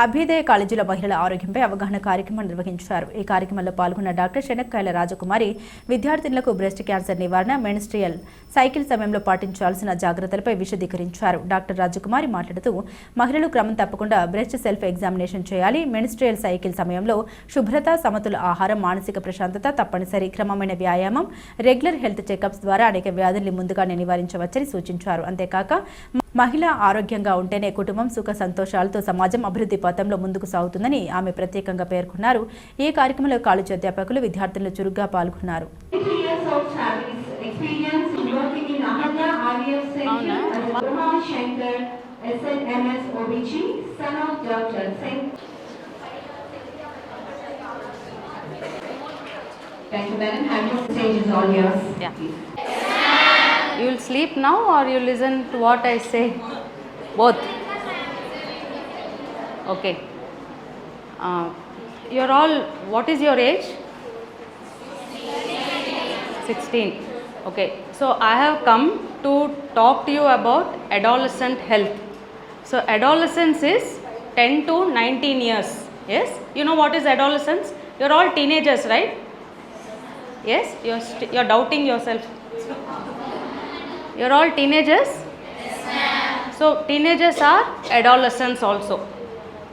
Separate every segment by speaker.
Speaker 1: అభ్యుదయ కాలేజీలో మహిళల ఆరోగ్యంపై అవగాహన కార్యక్రమం నిర్వహించారు. ఈ కార్యక్రమంలో పాల్గొన్న డాక్టర్ శనక్కాయల రాజకుమారి విద్యార్థినులకు బ్రెస్ట్ క్యాన్సర్ నివారణ, మెన్స్ట్రియల్ సైకిల్ సమయంలో పాటించాల్సిన జాగ్రత్తలపై విశదీకరించారు. డాక్టర్ రాజకుమారి మాట్లాడుతూ మహిళలు క్రమం తప్పకుండా బ్రెస్ట్ సెల్ఫ్ ఎగ్జామినేషన్ చేయాలి. మెన్స్ట్రియల్ సైకిల్ సమయంలో శుభ్రత, సమతుల ఆహారం, మానసిక ప్రశాంతత తప్పనిసరి. క్రమమైన వ్యాయామం, రెగ్యులర్ హెల్త్ చెకప్స్ ద్వారా అనేక వ్యాధుల్ని ముందుగానే నివారించవచ్చని సూచించారు. అంతేకాక మహిళ ఆరోగ్యంగా ఉంటేనే కుటుంబం సుఖ సంతోషాలతో సమాజం అభివృద్ధి పథంలో ముందుకు సాగుతుందని ఆమె ప్రత్యేకంగా పేర్కొన్నారు. ఈ కార్యక్రమంలో కాలేజీ అధ్యాపకులు, విద్యార్థులు చురుగ్గా పాల్గొన్నారు.
Speaker 2: You will sleep now or you listen to what I say? Both. Okay. You're all, what is your age? 16. Okay. So I have come to talk to you about adolescent health. So adolescence is 10 to 19 years. Yes? You know what is adolescence? You're all teenagers, right? Yes? You're doubting yourself. You're all teenagers? Yes, ma'am. So teenagers are adolescents also.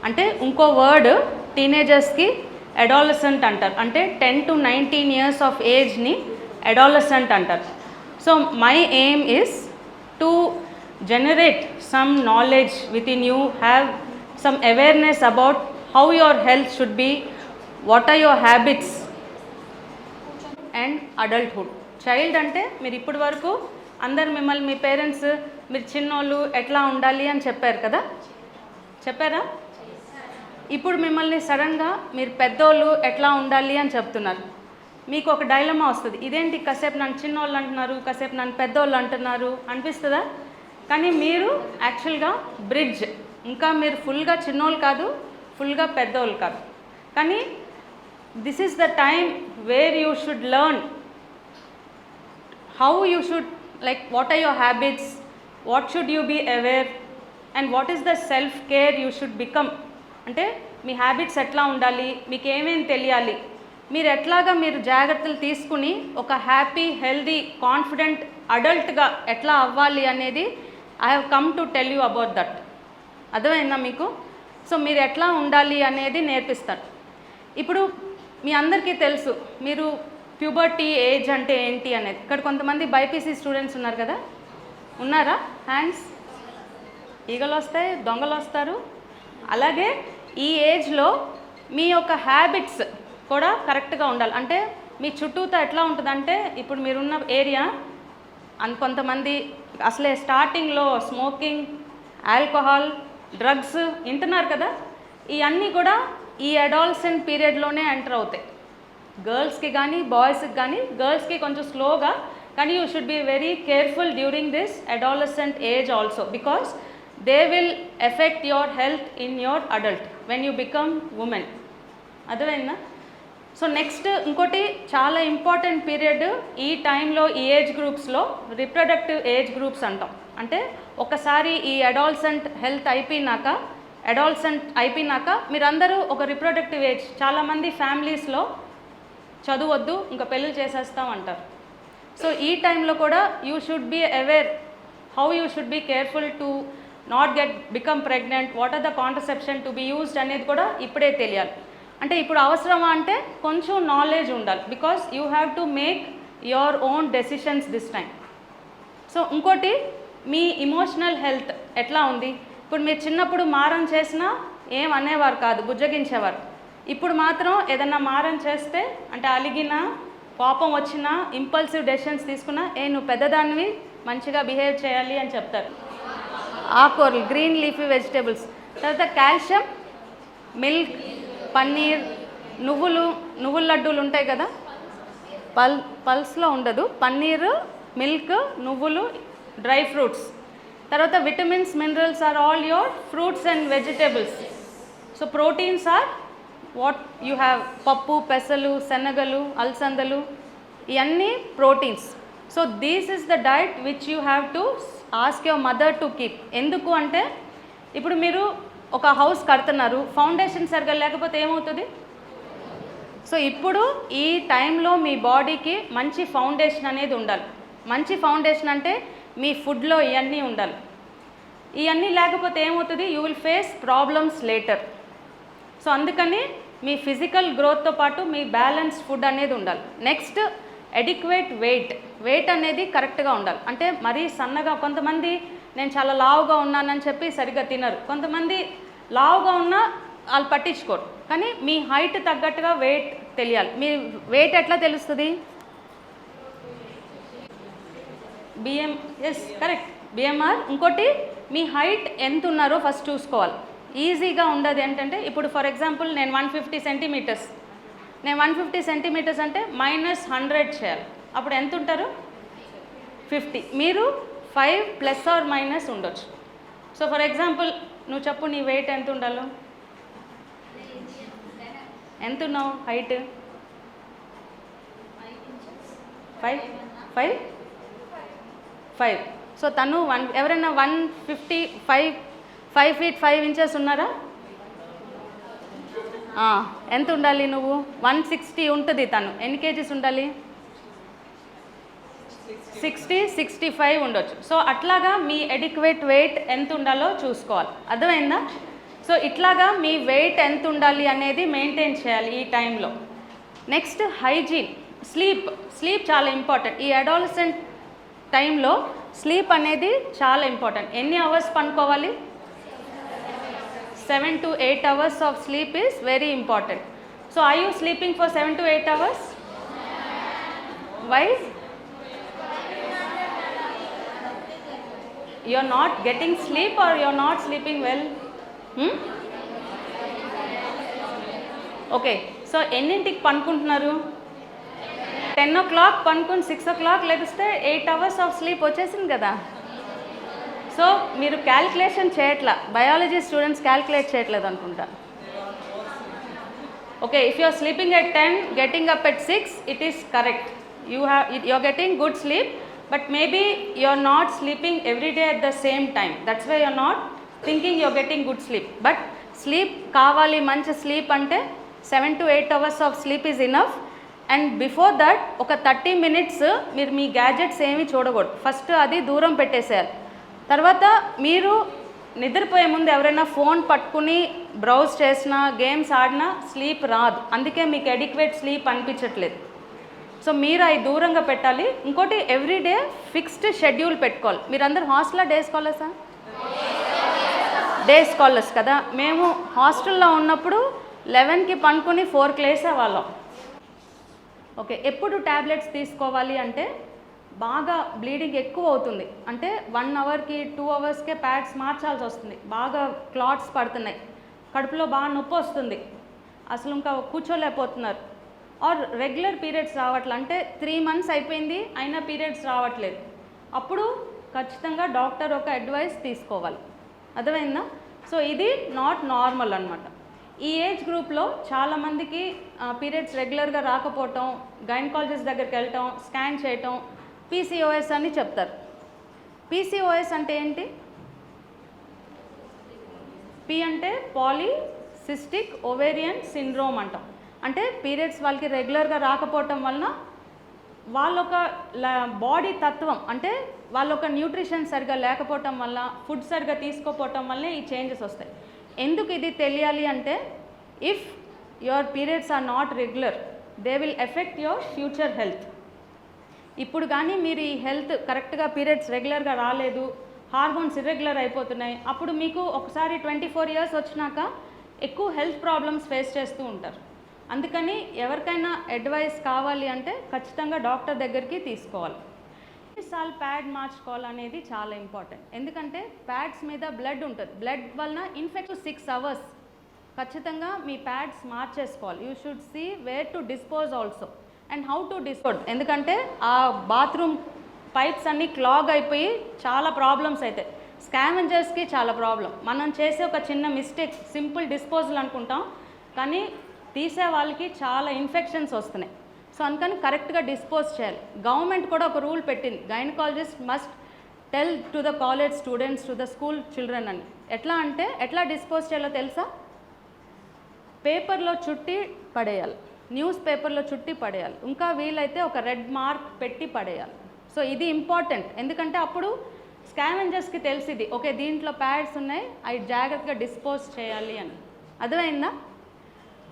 Speaker 2: అంటే ఇంకో word టీనేజర్స్కి adolescent అంటారు. అంటే 10 to 19 years of ఏజ్ని adolescent అంటారు. So my aim is to generate some knowledge within you, have some awareness about how your health should be, what are your habits and adulthood. Child అంటే మీరు ఇప్పటి వరకు అందరు మిమ్మల్ని, మీ parents, మీరు చిన్నోళ్ళు ఎట్లా ఉండాలి అని చెప్పారు కదా, చెప్పారా? ఇప్పుడు మిమ్మల్ని సడన్గా మీరు పెద్దోళ్ళు ఎట్లా ఉండాలి అని చెప్తున్నారు. మీకు ఒక డైలమా వస్తుంది, ఇదేంటి కాసేపు నన్ను చిన్నోళ్ళు అంటున్నారు, కాసేపు నన్ను పెద్దోళ్ళు అంటున్నారు అనిపిస్తుందా? కానీ మీరు యాక్చువల్గా బ్రిడ్జ్, ఇంకా మీరు ఫుల్గా చిన్నోళ్ళు కాదు, ఫుల్గా పెద్దోళ్ళు కాదు. కానీ this is the time where you should learn how you should, like what are your habits, what should you be aware, and what is the self care you should become. అంటే మీ హ్యాబిట్స్ ఎట్లా ఉండాలి, మీకు ఏమేమి తెలియాలి, మీరు ఎట్లాగా మీరు జాగ్రత్తలు తీసుకుని ఒక హ్యాపీ, హెల్దీ, కాన్ఫిడెంట్ అడల్ట్గా ఎట్లా అవ్వాలి అనేది I have come to tell you about that. అర్థమైందా మీకు? సో మీరు ఎట్లా ఉండాలి అనేది నేర్పిస్తాను. ఇప్పుడు మీ అందరికీ తెలుసు మీరు ప్యూబర్టీ ఏజ్ అంటే ఏంటి అనేది. ఇక్కడ కొంతమంది బైపీసీ స్టూడెంట్స్ ఉన్నారు కదా, ఉన్నారా? హ్యాండ్స్. ఈగలు వస్తాయి, దొంగలు వస్తారు. అలాగే ఈ ఏజ్లో మీ యొక్క హ్యాబిట్స్ కూడా కరెక్ట్గా ఉండాలి. అంటే మీ చుట్టూతో ఎట్లా ఉంటుందంటే, ఇప్పుడు మీరున్న ఏరియా కొంతమంది అసలే స్టార్టింగ్లో స్మోకింగ్, ఆల్కహాల్, డ్రగ్స్ వింటున్నారు కదా, ఇవన్నీ కూడా ఈ అడాలసెంట్ పీరియడ్లోనే ఎంటర్ అవుతాయి. గర్ల్స్కి కానీ బాయ్స్కి కానీ, గర్ల్స్కి కొంచెం స్లోగా, కానీ you should be very careful during this adolescent age also, because they will affect your health in your adult when you become women. అర్థమైందా? సో నెక్స్ట్ ఇంకోటి చాలా ఇంపార్టెంట్ పీరియడ్ ఈ టైంలో, ఈ ఏజ్ గ్రూప్స్లో రిప్రొడక్టివ్ ఏజ్ గ్రూప్స్ అంటాం. అంటే ఒకసారి ఈ అడాలసెంట్ హెల్త్ అయిపోయినాక మీరందరూ ఒక రిప్రొడక్టివ్ ఏజ్, చాలామంది ఫ్యామిలీస్లో చదువద్దు ఇంకా పెళ్ళి చేసేస్తాం అంటారు. సో ఈ టైంలో కూడా you should be aware how you should be careful to not become pregnant, what are the contraception to be used అనేది కూడా ఇప్పుడే తెలియాలి. అంటే ఇప్పుడు అవసరమా అంటే కొంచెం నాలెడ్జ్ ఉండాలి, because you have to make your own decisions this time. So ఇంకోటి మీ ఇమోషనల్ హెల్త్ ఎట్లా ఉంది. ఇప్పుడు మీరు చిన్నప్పుడు మారం చేసినా ఏం అనేవారు కాదు, బుజ్జగించేవారు. ఇప్పుడు మాత్రం ఏదన్నా మారం చేస్తే, అంటే అలిగినా, కోపం వచ్చినా, ఇంపల్సివ్ డెసిషన్స్ తీసుకున్నా, నువ్వు పెద్దదానివి, మంచిగా బిహేవ్ చేయాలి అని చెప్తారు. ఆకుకూరలు, గ్రీన్ లీఫీ వెజిటేబుల్స్, తర్వాత కాల్షియం, మిల్క్, పన్నీర్, నువ్వుల లడ్డూలు ఉంటాయి కదా, పల్స్లో ఉండదు, పన్నీర్, మిల్క్, నువ్వులు, డ్రై ఫ్రూట్స్. తర్వాత vitamins, minerals are all your fruits and vegetables. So proteins are what you have, పప్పు, పెసలు, శనగలు, అలసందలు, ఇవన్నీ proteins. So this is the diet which you have to ask your mother to keep. ఎందుకు అంటే ఇప్పుడు మీరు ఒక హౌస్ కడుతున్నారు, ఫౌండేషన్ సరిగ్గా లేకపోతే ఏమవుతుంది? సో ఇప్పుడు ఈ టైంలో మీ బాడీకి మంచి ఫౌండేషన్ అనేది ఉండాలి. మంచి ఫౌండేషన్ అంటే మీ ఫుడ్లో ఇవన్నీ ఉండాలి. ఇవన్నీ లేకపోతే ఏమవుతుంది? You will face problems later. So అందుకని మీ ఫిజికల్ గ్రోత్తో పాటు మీ బ్యాలెన్స్డ్ ఫుడ్ అనేది ఉండాలి. నెక్స్ట్ ఎడిక్వేట్ వెయిట్ అనేది కరెక్ట్గా ఉండాలి. అంటే మరీ సన్నగా, కొంతమంది నేను చాలా లావుగా ఉన్నానని చెప్పి సరిగ్గా తినరు, కొంతమంది లావుగా ఉన్నా వాళ్ళు పట్టించుకోరు. కానీ మీ హైట్ తగ్గట్టుగా వెయిట్ తెలియాలి. మీ వెయిట్ ఎట్లా తెలుస్తుంది? Correct, BMR. ఇంకోటి మీ హైట్ ఎంత ఉన్నారో ఫస్ట్ చూసుకోవాలి. ఈజీగా ఉండదు ఏంటంటే, ఇప్పుడు ఫర్ ఎగ్జాంపుల్ నేను 150 సెంటీమీటర్స్, నేను 150 సెంటీమీటర్స్ అంటే -100 చేయాలి. అప్పుడు ఎంత ఉంటారు? 50. మీరు 5 ± ఉండొచ్చు. సో ఫర్ ఎగ్జాంపుల్ నువ్వు చెప్పు, నీ వెయిట్ ఎంత ఉండాలో? ఎంత ఉన్నావు హైట్? 5. సో తను ఎవరైనా 155 5 feet 5 inches ఉన్నారా? ఎంత ఉండాలి? నువ్వు 160 ఉంటుంది, తను ఎన్ని కేజీస్ ఉండాలి? 60-65 ఉండొచ్చు. సో అట్లాగా మీ ఎడిక్వేట్ వెయిట్ ఎంత ఉండాలో చూసుకోవాలి. అర్థమైందా? సో ఇట్లాగా మీ వెయిట్ ఎంత ఉండాలి అనేది మెయింటైన్ చేయాలి ఈ టైంలో. నెక్స్ట్ హైజీన్, స్లీప్ చాలా ఇంపార్టెంట్. ఈ అడాలసెంట్ టైంలో స్లీప్ అనేది చాలా ఇంపార్టెంట్. ఎన్ని hours పనుకోవాలి? 7 to 8 hours of sleep is very important. So are you sleeping for 7 to 8 hours? Why? You're not getting sleep or you're not sleeping well? Okay, so ఎన్నింటికి పనుకుంటున్నారు? 10 o'clock పనుకుని 6 o'clock లెగిస్తే 8 hours of sleep వచ్చేసింది కదా. So మీరు calculation చేయట్లా, biology students calculate చేయట్లేదు అనుకుంటా. Okay, if you are sleeping at 10, getting up at 6, it is correct. You are getting good sleep, but maybe you are not sleeping every day at the same time. That's why you are not thinking you are getting good sleep. But sleep కావాలి, మంచి sleep అంటే 7 to 8 hours of sleep is enough. And before that ఒక 30 minutes మీరు మీ gadgets ఏమీ చూడకూడదు. First అది దూరం పెట్టేసేయాలి. తర్వాత మీరు నిద్రపోయే ముందు ఎవరైనా ఫోన్ పట్టుకుని బ్రౌజ్ చేసినా, గేమ్స్ ఆడినా స్లీప్ రాదు. అందుకే మీకు ఎడిక్వేట్ స్లీప్ అనిపించట్లేదు. సో మీరు అవి దూరంగా పెట్టాలి. ఇంకోటి ఎవ్రీడే ఫిక్స్డ్ షెడ్యూల్ పెట్టుకోవాలి. మీరందరూ హాస్టల్లో డే స్కాలర్సా? డే స్కాలర్స్ కదా. మేము హాస్టల్లో ఉన్నప్పుడు 11కి పనుకుని 4కి లేసేవాళ్ళం. ఓకే, ఎప్పుడు ట్యాబ్లెట్స్ తీసుకోవాలి అంటే బాగా బ్లీడింగ్ ఎక్కువ అవుతుంది అంటే 1 hourకి 2 hours ప్యాడ్స్ మార్చాల్సి వస్తుంది. బాగా క్లాట్స్ పడుతున్నాయి, కడుపులో బాగా నొప్పి వస్తుంది, అసలు ఇంకా కూర్చోలేకపోతున్నారు. ఆర్ రెగ్యులర్ పీరియడ్స్ రావట్లే, అంటే 3 months అయిపోయింది అయినా పీరియడ్స్ రావట్లేదు. అప్పుడు ఖచ్చితంగా డాక్టర్ ఒక అడ్వైస్ తీసుకోవాలి. అర్థమైందా? సో ఇది నాట్ నార్మల్ అనమాట. ఈ ఏజ్ గ్రూప్లో చాలామందికి పీరియడ్స్ రెగ్యులర్గా రాకపోవటం, గైనకాలజిస్ట్ దగ్గరికి వెళ్ళటం, స్కాన్ చేయటం, పీసీఓఎస్ అని చెప్తారు. పీసీఓఎస్ అంటే ఏంటి? పి అంటే పాలీసిస్టిక్ ఓవేరియన్ సిండ్రోమ్ అంటాం. అంటే పీరియడ్స్ వాళ్ళకి రెగ్యులర్గా రాకపోవటం వలన వాళ్ళొక బాడీ తత్వం, అంటే వాళ్ళొక న్యూట్రిషన్ సరిగా లేకపోవటం వల్ల, ఫుడ్ సరిగా తీసుకోపోవటం వల్లే ఈ చేంజెస్ వస్తాయి. ఎందుకు ఇది తెలియాలి అంటే, if your periods are not regular they will affect your future health. ఇప్పుడు కానీ మీరు ఈ హెల్త్ కరెక్ట్గా పీరియడ్స్ రెగ్యులర్గా రాలేదు, హార్మోన్స్ ఇర్రెగ్యులర్ అయిపోతున్నాయి, అప్పుడు మీకు ఒకసారి 24 years వచ్చినాక ఎక్కువ హెల్త్ ప్రాబ్లమ్స్ ఫేస్ చేస్తూ ఉంటారు. అందుకని ఎవరికైనా అడ్వైస్ కావాలి అంటే ఖచ్చితంగా డాక్టర్ దగ్గరికి తీసుకోవాలి. ఎన్నిసార్లు ప్యాడ్ మార్చుకోవాలనేది చాలా ఇంపార్టెంట్. ఎందుకంటే ప్యాడ్స్ మీద బ్లడ్ ఉంటుంది, బ్లడ్ వలన ఇన్ఫెక్షన్ 6 hours ఖచ్చితంగా మీ ప్యాడ్స్ మార్చేసుకోవాలి. You should see where to dispose also and how to dispose. ఎందుకంటే ఆ బాత్రూమ్ పైప్స్ అన్నీ క్లాగ్ అయిపోయి చాలా ప్రాబ్లమ్స్ అవుతాయి. స్కావెంజర్స్కి చాలా ప్రాబ్లం. మనం చేసే ఒక చిన్న మిస్టేక్, సింపుల్ డిస్పోజల్ అనుకుంటాం, కానీ తీసే వాళ్ళకి చాలా ఇన్ఫెక్షన్స్ వస్తున్నాయి. సో అందుకని కరెక్ట్గా డిస్పోజ్ చేయాలి. గవర్నమెంట్ కూడా ఒక రూల్ పెట్టింది, gynaecologist must tell to the college students, to the school children అని. ఎట్లా అంటే ఎట్లా డిస్పోజ్ చేయాలో తెలుసా? పేపర్లో చుట్టి పడేయాలి, న్యూస్ పేపర్లో చుట్టి పడేయాలి, ఇంకా వీలైతే ఒక రెడ్ మార్క్ పెట్టి పడేయాలి. సో ఇది ఇంపార్టెంట్, ఎందుకంటే అప్పుడు స్కావెంజర్స్కి తెలిసింది ఓకే దీంట్లో ప్యాడ్స్ ఉన్నాయి, అవి జాగ్రత్తగా డిస్పోజ్ చేయాలి అని. అర్థమైందా?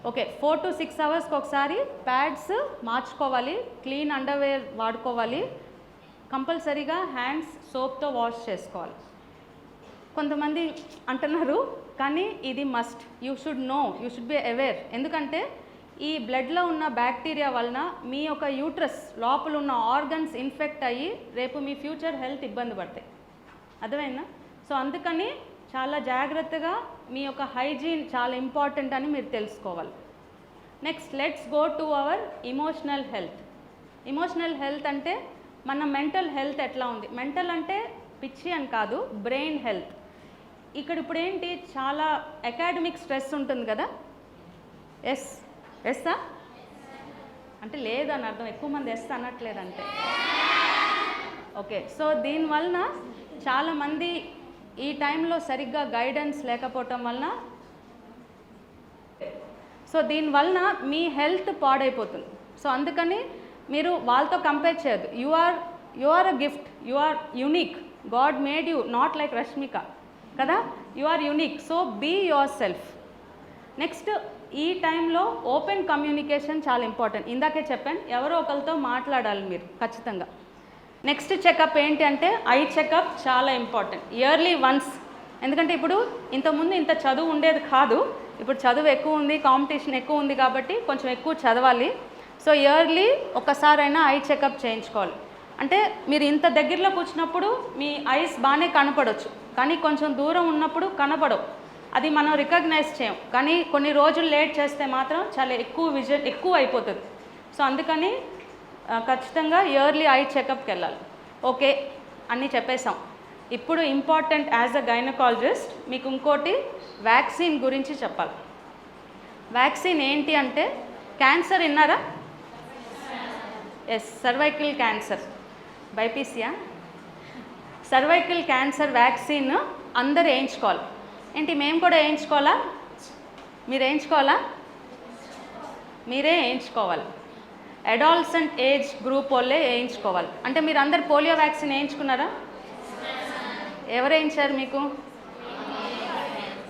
Speaker 2: ఓకే 4 to 6 అవర్స్కి ఒకసారి ప్యాడ్స్ మార్చుకోవాలి, క్లీన్ అండర్వేర్ వాడుకోవాలి, కంపల్సరీగా హ్యాండ్స్ సోప్తో వాష్ చేసుకోవాలి. కొంతమంది అంటున్నారు కానీ ఇది must, you should know, you should be aware. ఎందుకంటే ఈ బ్లడ్లో ఉన్న బ్యాక్టీరియా వలన మీ యొక్క యూట్రస్ లోపల ఉన్న ఆర్గన్స్ ఇన్ఫెక్ట్ అయ్యి రేపు మీ ఫ్యూచర్ హెల్త్ ఇబ్బంది పడతాయి. అర్థమైందా? సో అందుకని చాలా జాగ్రత్తగా మీ యొక్క హైజీన్ చాలా ఇంపార్టెంట్ అని మీరు తెలుసుకోవాలి. Next let's go to our emotional health. Emotional health అంటే మన మెంటల్ హెల్త్ ఎట్లా ఉంది. మెంటల్ అంటే పిచ్చి అని కాదు, బ్రెయిన్ హెల్త్. ఇక్కడ ఇప్పుడు ఏంటి, చాలా అకాడమిక్ స్ట్రెస్ ఉంటుంది కదా. ఎస్సా అంటే లేదని అర్థం, ఎక్కువ మంది ఎస్ అనట్లేదంటే. ఓకే, సో దీనివలన చాలామంది ఈ టైంలో సరిగ్గా గైడెన్స్ లేకపోవటం వలన, సో దీనివలన మీ హెల్త్ పాడైపోతుంది. సో అందుకని మీరు వాళ్ళతో కంపేర్ చేయొద్దు. You are a gift, you are unique, God made you not like Rashmika కదా, you are unique. So be yourself. Next ఈ టైంలో ఓపెన్ కమ్యూనికేషన్ చాలా ఇంపార్టెంట్. ఇందాకే చెప్పాను, ఎవరో ఒకరితో మాట్లాడాలి మీరు ఖచ్చితంగా. నెక్స్ట్ చెకప్ ఏంటి అంటే ఐ చెకప్ చాలా ఇంపార్టెంట్, ఇయర్లీ వన్స్. ఎందుకంటే ఇప్పుడు ఇంతకుముందు ఇంత చదువు ఉండేది కాదు, ఇప్పుడు చదువు ఎక్కువ ఉంది, కాంపిటీషన్ ఎక్కువ ఉంది కాబట్టి కొంచెం ఎక్కువ చదవాలి. సో ఇయర్లీ ఒక్కసారైనా ఐ చెకప్ చేయించుకోవాలి. అంటే మీరు ఇంత దగ్గరలో కూర్చున్నప్పుడు మీ ఐస్ బాగానే కనపడవచ్చు, కానీ కొంచెం దూరం ఉన్నప్పుడు కనపడవు, అది మనం రికగ్నైజ్ చేయం. కానీ కొన్ని రోజులు లేట్ చేస్తే మాత్రం చాలా విజన్ ఎక్కువ అయిపోతుంది. సో అందుకని ఖచ్చితంగా ఇయర్లీ ఐ చెకప్కి వెళ్ళాలి. ఓకే అన్నీ చెప్పేసాం. ఇప్పుడు ఇంపార్టెంట్ యాజ్ అ గైనకాలజిస్ట్ మీకు ఇంకోటి వ్యాక్సిన్ గురించి చెప్పాలి. వ్యాక్సిన్ ఏంటి అంటే క్యాన్సర్ విన్నారా? ఎస్, సర్వైకల్ క్యాన్సర్, బైపీసీయా. సర్వైకల్ క్యాన్సర్ వ్యాక్సిన్ అందరూ వేయించుకోవాలి. ఏంటి మేము కూడా వేయించుకోవాలా? మీరు వేయించుకోవాలా? మీరే వేయించుకోవాలి. అడాల్సెంట్ ఏజ్ గ్రూప్ వాళ్ళే వేయించుకోవాలి. అంటే మీరు అందరు పోలియో వ్యాక్సిన్ వేయించుకున్నారా? ఎవరు వేయించారు మీకు?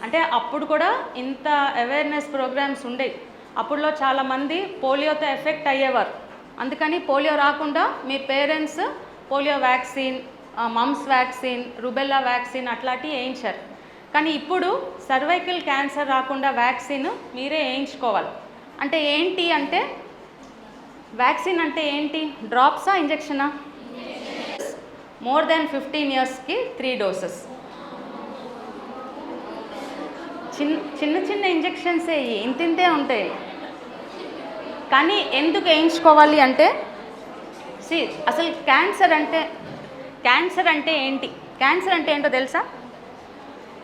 Speaker 2: అంటే అప్పుడు కూడా ఇంత అవేర్నెస్ ప్రోగ్రామ్స్ ఉండేవి. అప్పుడులో చాలామంది పోలియోతో ఎఫెక్ట్ అయ్యేవారు. అందుకని పోలియో రాకుండా మీ parents polio vaccine, mumps vaccine, rubella vaccine అట్లాంటివి వేయించారు. కానీ ఇప్పుడు సర్వైకల్ క్యాన్సర్ రాకుండా వ్యాక్సిన్ మీరే వేయించుకోవాలి. అంటే ఏంటి అంటే వ్యాక్సిన్ అంటే ఏంటి? డ్రాప్సా, ఇంజెక్షనా? మోర్ దాన్ 15 yearsకి 3 doses. చిన్న చిన్న ఇంజెక్షన్స్ ఇంతే ఉంటాయి. కానీ ఎందుకు వేయించుకోవాలి అంటే అసలు క్యాన్సర్ అంటే ఏంటి? క్యాన్సర్ అంటే ఏంటో తెలుసా?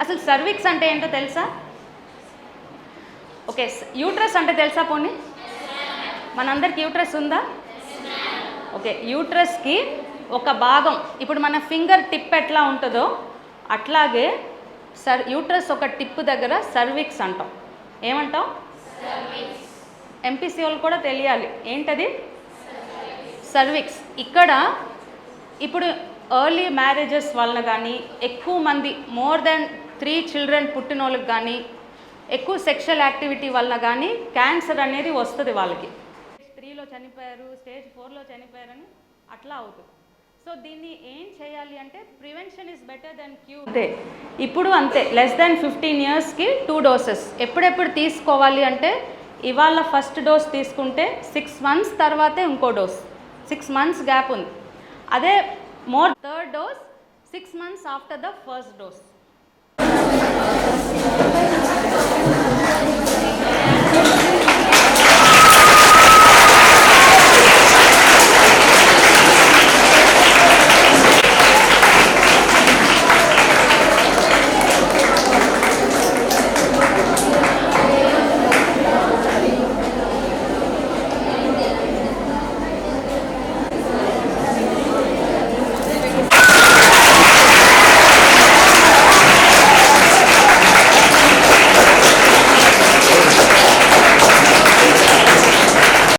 Speaker 2: అసలు సర్విక్స్ అంటే ఏంటో తెలుసా? ఓకే, యూట్రస్ అంటే తెలుసా? పోనీ మనందరికి యూట్రస్ ఉందా? ఓకే, యూట్రస్కి ఒక భాగం, ఇప్పుడు మన ఫింగర్ టిప్ ఎట్లా ఉంటుందో అట్లాగే యూట్రస్ ఒక టిప్ దగ్గర సర్విక్స్ అంటాం. ఏమంటాం? ఎంపీసీ వాళ్ళు కూడా తెలియాలి ఏంటది సర్విక్స్. ఇక్కడ ఇప్పుడు ఎర్లీ మ్యారేజెస్ వలన కానీ, ఎక్కువ మంది మోర్ దాన్ 3 children పుట్టిన వాళ్ళకి కానీ, ఎక్కువ సెక్షువల్ యాక్టివిటీ వలన కానీ క్యాన్సర్ అనేది వస్తుంది వాళ్ళకి. స్టేజ్ 3లో చనిపోయారు, స్టేజ్ 4లో చనిపోయారని అట్లా అవుతుంది. సో దీన్ని ఏం చేయాలి అంటే prevention is better than cure. అంతే, ఇప్పుడు అంతే, లెస్ దాన్ 15 yearsకి 2 doses. ఎప్పుడెప్పుడు తీసుకోవాలి అంటే ఇవాళ ఫస్ట్ డోస్ తీసుకుంటే 6 months తర్వాతే ఇంకో డోస్, 6 months గ్యాప్ ఉంది. అదే third dose 6 months after the first dose.